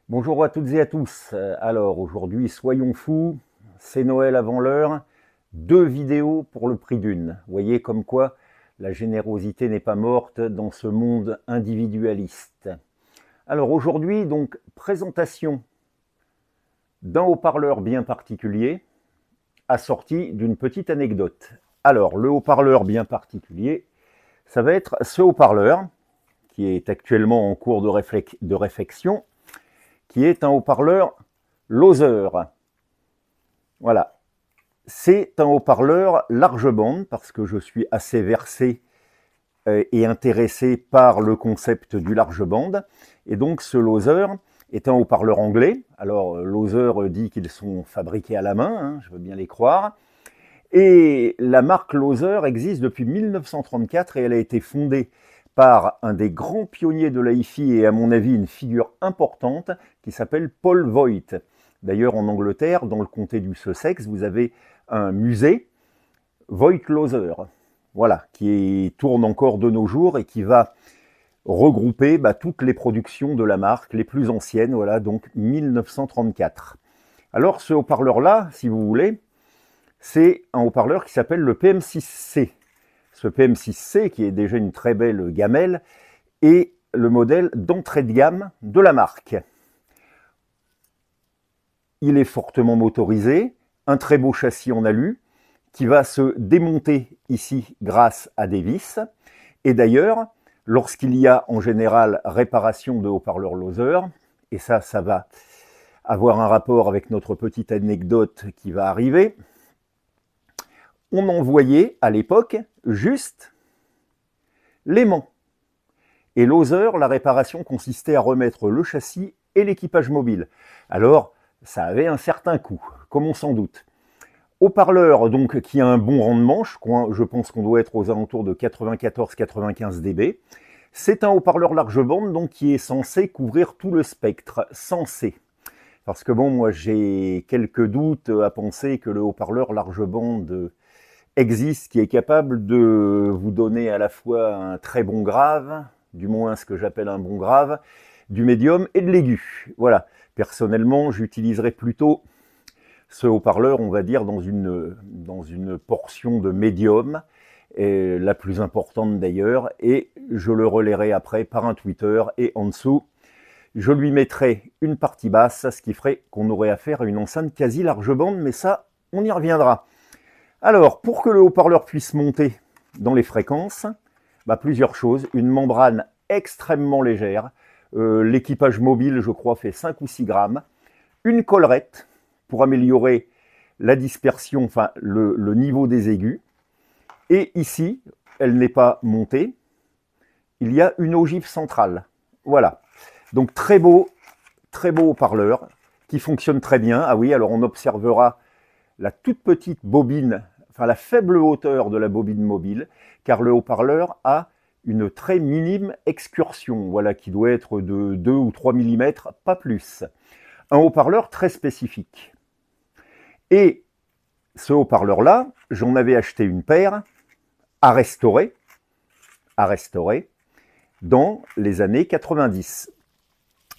Bonjour à toutes et à tous. Alors aujourd'hui, soyons fous, c'est Noël avant l'heure. 2 vidéos pour le prix d'une. Vous voyez comme quoi la générosité n'est pas morte dans ce monde individualiste. Alors aujourd'hui, donc, présentation d'un haut-parleur bien particulier, assorti d'une petite anecdote. Alors, le haut-parleur bien particulier, ça va être ce haut-parleur, qui est actuellement en cours de réflexion, qui est un haut-parleur Loser. Voilà. C'est un haut-parleur large bande, parce que je suis assez versé et intéressé par le concept du large bande. Et donc ce Loser est un haut-parleur anglais. Alors Loser dit qu'ils sont fabriqués à la main, hein, je veux bien les croire. Et la marque Loser existe depuis 1934 et elle a été fondée par un des grands pionniers de l'hi-fi et à mon avis une figure importante qui s'appelle Paul Voigt. D'ailleurs en Angleterre, dans le comté du Sussex, vous avez un musée, Voigt-Loser, voilà, qui tourne encore de nos jours et qui va regrouper toutes les productions de la marque, les plus anciennes, voilà, donc 1934. Alors ce haut-parleur-là, si vous voulez, c'est un haut-parleur qui s'appelle le PM6C. Ce PM6C, qui est déjà une très belle gamelle, est le modèle d'entrée de gamme de la marque. Il est fortement motorisé, un très beau châssis en alu, qui va se démonter ici grâce à des vis. Et d'ailleurs, lorsqu'il y a en général réparation de haut-parleurs Loser, et ça va avoir un rapport avec notre petite anecdote qui va arriver, on envoyait à l'époque juste l'aimant. Et Loser, la réparation consistait à remettre le châssis et l'équipage mobile. Alors, ça avait un certain coût, comme on s'en doute. Haut-parleur donc qui a un bon rendement, je pense qu'on doit être aux alentours de 94-95 dB. C'est un haut-parleur large bande donc qui est censé couvrir tout le spectre, censé. Parce que bon, moi j'ai quelques doutes à penser que le haut-parleur large bande existe, qui est capable de vous donner à la fois un très bon grave, du moins ce que j'appelle un bon grave, du médium et de l'aigu. Voilà. Personnellement, j'utiliserais plutôt ce haut-parleur, on va dire, dans une portion de médium, et la plus importante d'ailleurs, et je le relayerai après par un Twitter, et en dessous, je lui mettrai une partie basse, ce qui ferait qu'on aurait affaire à une enceinte quasi large bande, mais ça, on y reviendra. Alors, pour que le haut-parleur puisse monter dans les fréquences, plusieurs choses. Une membrane extrêmement légère. L'équipage mobile, je crois, fait 5 ou 6 grammes. Une collerette pour améliorer la dispersion, enfin le niveau des aigus. Et ici, elle n'est pas montée. Il y a une ogive centrale. Voilà. Donc très beau haut-parleur qui fonctionne très bien. Ah oui, alors on observera la toute petite bobine, enfin la faible hauteur de la bobine mobile, car le haut-parleur a une très minime excursion, voilà, qui doit être de 2 ou 3 mm, pas plus. Un haut-parleur très spécifique. Et ce haut-parleur-là, j'en avais acheté une paire à restaurer dans les années 90.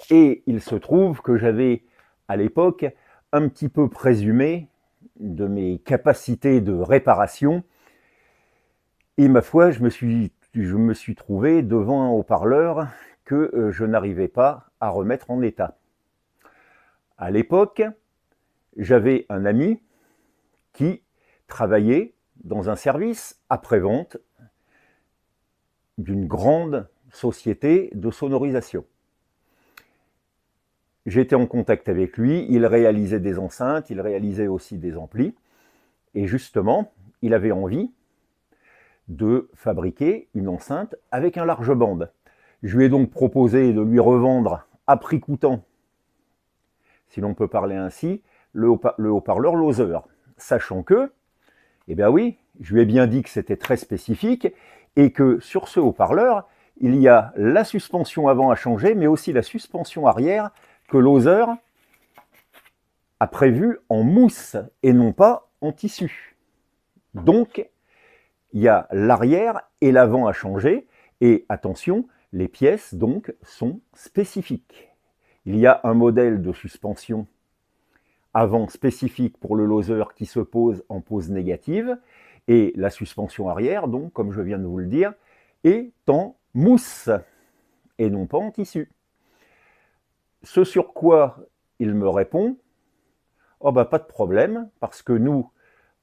Et il se trouve que j'avais à l'époque un petit peu présumé de mes capacités de réparation. Et ma foi, je me suis trouvé devant un haut-parleur que je n'arrivais pas à remettre en état. À l'époque, j'avais un ami qui travaillait dans un service après-vente d'une grande société de sonorisation. J'étais en contact avec lui, il réalisait des enceintes, il réalisait aussi des amplis, et justement, il avait envie de fabriquer une enceinte avec un large bande. Je lui ai donc proposé de lui revendre à prix coûtant, si l'on peut parler ainsi, le haut-parleur Loser, sachant que, eh bien oui, je lui ai bien dit que c'était très spécifique, et que sur ce haut-parleur, il y a la suspension avant à changer, mais aussi la suspension arrière, que Loser a prévu en mousse et non pas en tissu. Donc, il y a l'arrière et l'avant à changer. Et attention, les pièces donc sont spécifiques. Il y a un modèle de suspension avant spécifique pour le loser qui se pose en pose négative, et la suspension arrière, donc, comme je viens de vous le dire, est en mousse et non pas en tissu. Ce sur quoi il me répond, oh bah pas de problème, parce que nous,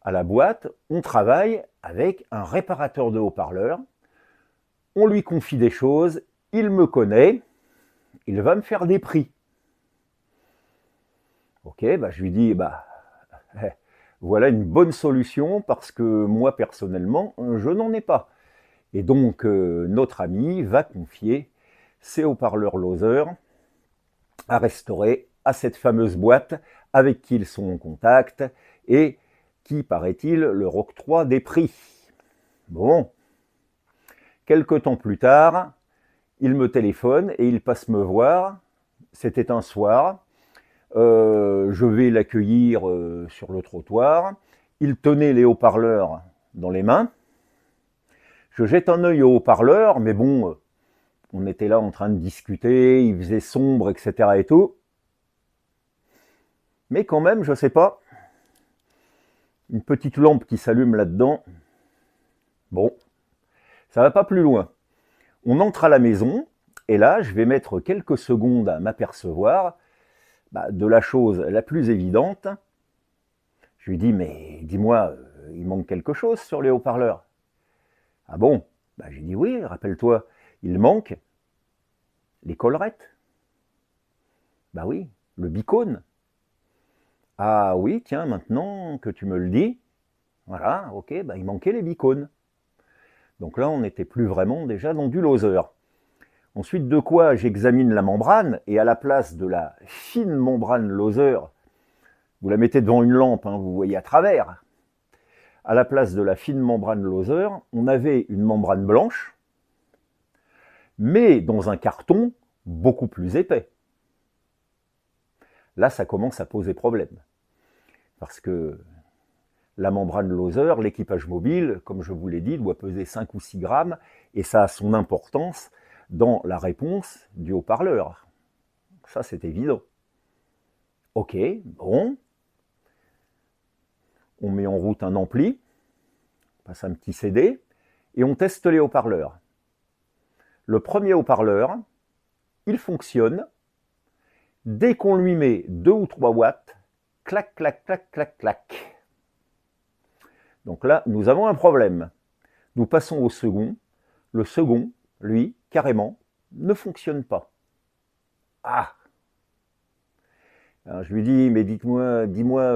à la boîte, on travaille avec un réparateur de haut-parleurs, on lui confie des choses, il me connaît, il va me faire des prix. Ok, bah je lui dis, bah voilà une bonne solution parce que moi personnellement, je n'en ai pas. Et donc notre ami va confier ses haut-parleurs Loser à restaurer à cette fameuse boîte avec qui ils sont en contact et qui, paraît-il, leur octroie des prix. Bon, quelque temps plus tard, il me téléphone et il passe me voir. C'était un soir. Je vais l'accueillir sur le trottoir. Il tenait les haut-parleurs dans les mains. Je jette un œil aux haut-parleurs, mais bon, on était là en train de discuter, il faisait sombre, etc. et tout. Mais quand même, je sais pas, une petite lampe qui s'allume là-dedans. Bon, ça va pas plus loin. On entre à la maison, et là, je vais mettre quelques secondes à m'apercevoir de la chose la plus évidente. Je lui dis, mais dis-moi, il manque quelque chose sur les haut-parleurs. Ah bon? J'ai dit oui, rappelle-toi, il manque les collerettes. Bah oui, le bicône. Ah oui, tiens, maintenant que tu me le dis, voilà, ok, il manquait les bicônes. Donc là, on n'était plus vraiment déjà dans du loser. Ensuite de quoi, j'examine la membrane, et à la place de la fine membrane loser, vous la mettez devant une lampe, hein, vous voyez à travers. À la place de la fine membrane loser, on avait une membrane blanche, mais dans un carton beaucoup plus épais. Là, ça commence à poser problème. Parce que la membrane loser, l'équipage mobile, comme je vous l'ai dit, doit peser 5 ou 6 grammes, et ça a son importance dans la réponse du haut-parleur. Ça, c'est évident. Ok, bon. On met en route un ampli, on passe un petit CD, et on teste les haut-parleurs. Le premier haut-parleur, il fonctionne. Dès qu'on lui met 2 ou 3 watts, clac, clac, clac, clac, clac. Donc là, nous avons un problème. Nous passons au second. Le second, lui, carrément, ne fonctionne pas. Ah! Alors je lui dis, mais dis-moi,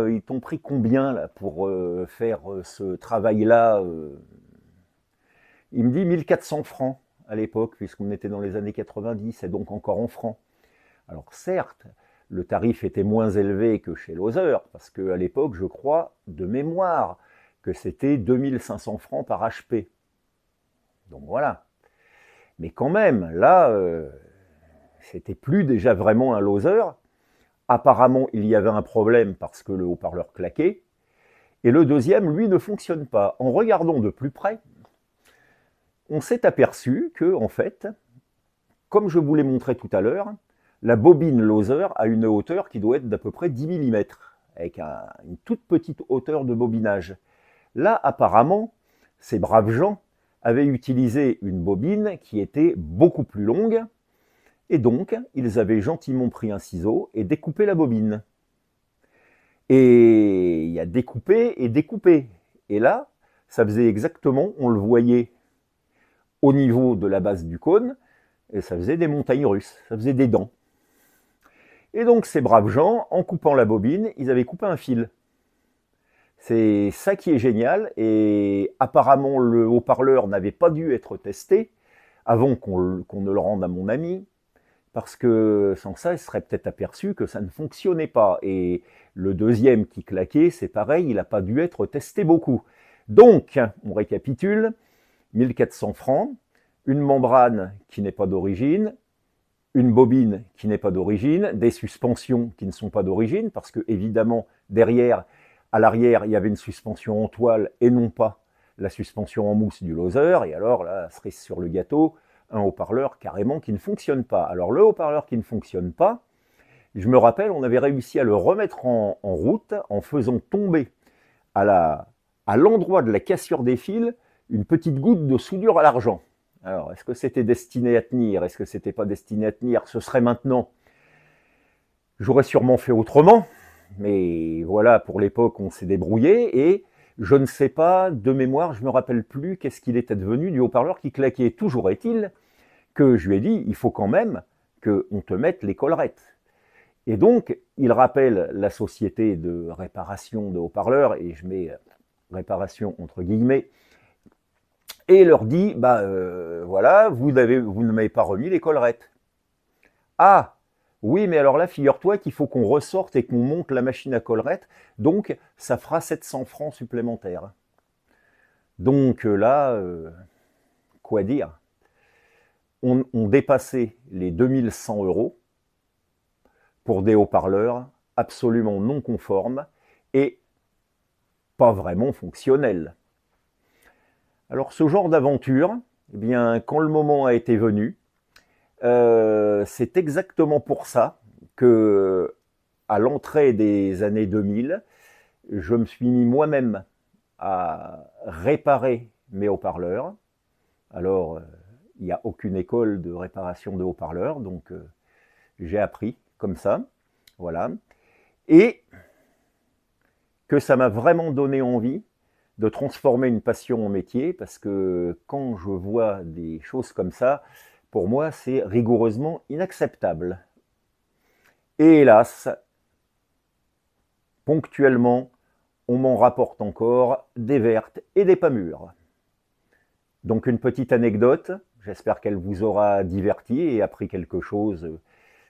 ils t'ont pris combien là, pour faire ce travail-là Il me dit 1400 francs à l'époque, puisqu'on était dans les années 90, et donc encore en francs. Alors certes, le tarif était moins élevé que chez Loser, parce qu'à l'époque, je crois, de mémoire, que c'était 2500 francs par HP. Donc voilà. Mais quand même, là, c'était plus déjà vraiment un Loser. Apparemment, il y avait un problème parce que le haut-parleur claquait. Et le deuxième, lui, ne fonctionne pas. En regardant de plus près, on s'est aperçu que, en fait, comme je vous l'ai montré tout à l'heure, la bobine Loser a une hauteur qui doit être d'à peu près 10 mm, avec une toute petite hauteur de bobinage. Là, apparemment, ces braves gens avaient utilisé une bobine qui était beaucoup plus longue, et donc, ils avaient gentiment pris un ciseau et découpé la bobine. Et il y a découpé et découpé. Et là, ça faisait exactement, on le voyait au niveau de la base du cône, et ça faisait des montagnes russes, ça faisait des dents. Et donc ces braves gens, en coupant la bobine, ils avaient coupé un fil. C'est ça qui est génial, et apparemment le haut-parleur n'avait pas dû être testé avant qu'on ne le rende à mon ami, parce que sans ça, il serait peut-être aperçu que ça ne fonctionnait pas. Et le deuxième qui claquait, c'est pareil, il n'a pas dû être testé beaucoup. Donc, on récapitule, 1400 francs, une membrane qui n'est pas d'origine, une bobine qui n'est pas d'origine, des suspensions qui ne sont pas d'origine, parce que évidemment, derrière, à l'arrière, il y avait une suspension en toile et non pas la suspension en mousse du Loser, et alors là, cerise sur le gâteau, un haut-parleur carrément qui ne fonctionne pas. Alors le haut-parleur qui ne fonctionne pas, Je me rappelle, on avait réussi à le remettre en route en faisant tomber à l'endroit de la cassure des fils une petite goutte de soudure à l'argent. Alors, est-ce que c'était destiné à tenir? Est-ce que c'était pas destiné à tenir? Ce serait maintenant. J'aurais sûrement fait autrement, mais voilà, pour l'époque, on s'est débrouillé et je ne sais pas, de mémoire, je ne me rappelle plus qu'est-ce qu'il était devenu du haut-parleur qui claquait. Toujours est-il que je lui ai dit, il faut quand même qu'on te mette les collerettes. Et donc, il rappelle la société de réparation de haut-parleurs, et je mets réparation entre guillemets, et leur dit, voilà, vous ne m'avez pas remis les collerettes. Ah, oui, mais alors là, figure-toi qu'il faut qu'on ressorte et qu'on monte la machine à collerette, donc ça fera 700 francs supplémentaires. Donc là, quoi dire? On dépassait les 2100 € pour des haut-parleurs absolument non conformes et pas vraiment fonctionnels. Alors ce genre d'aventure, eh bien, quand le moment a été venu, c'est exactement pour ça que, à l'entrée des années 2000, je me suis mis moi-même à réparer mes haut-parleurs. Alors, il n'y a aucune école de réparation de haut-parleurs, donc j'ai appris comme ça, voilà. Et que ça m'a vraiment donné envie de transformer une passion en métier, parce que quand je vois des choses comme ça, pour moi, c'est rigoureusement inacceptable. Et hélas, ponctuellement, on m'en rapporte encore des vertes et des pas mûres. Donc une petite anecdote, j'espère qu'elle vous aura diverti et appris quelque chose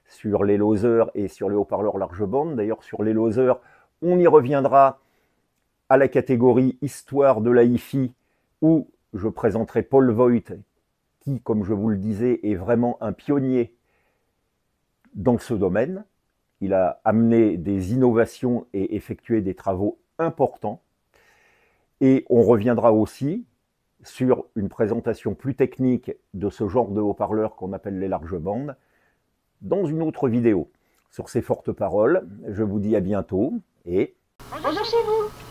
sur les Losers et sur les haut-parleurs large bande. D'ailleurs, sur les Losers, on y reviendra à la catégorie Histoire de la hi-fi, où je présenterai Paul Voigt, qui, comme je vous le disais, est vraiment un pionnier dans ce domaine. Il a amené des innovations et effectué des travaux importants. Et on reviendra aussi sur une présentation plus technique de ce genre de haut-parleurs qu'on appelle les larges bandes dans une autre vidéo. Sur ces fortes paroles, je vous dis à bientôt et... Bonjour chez vous.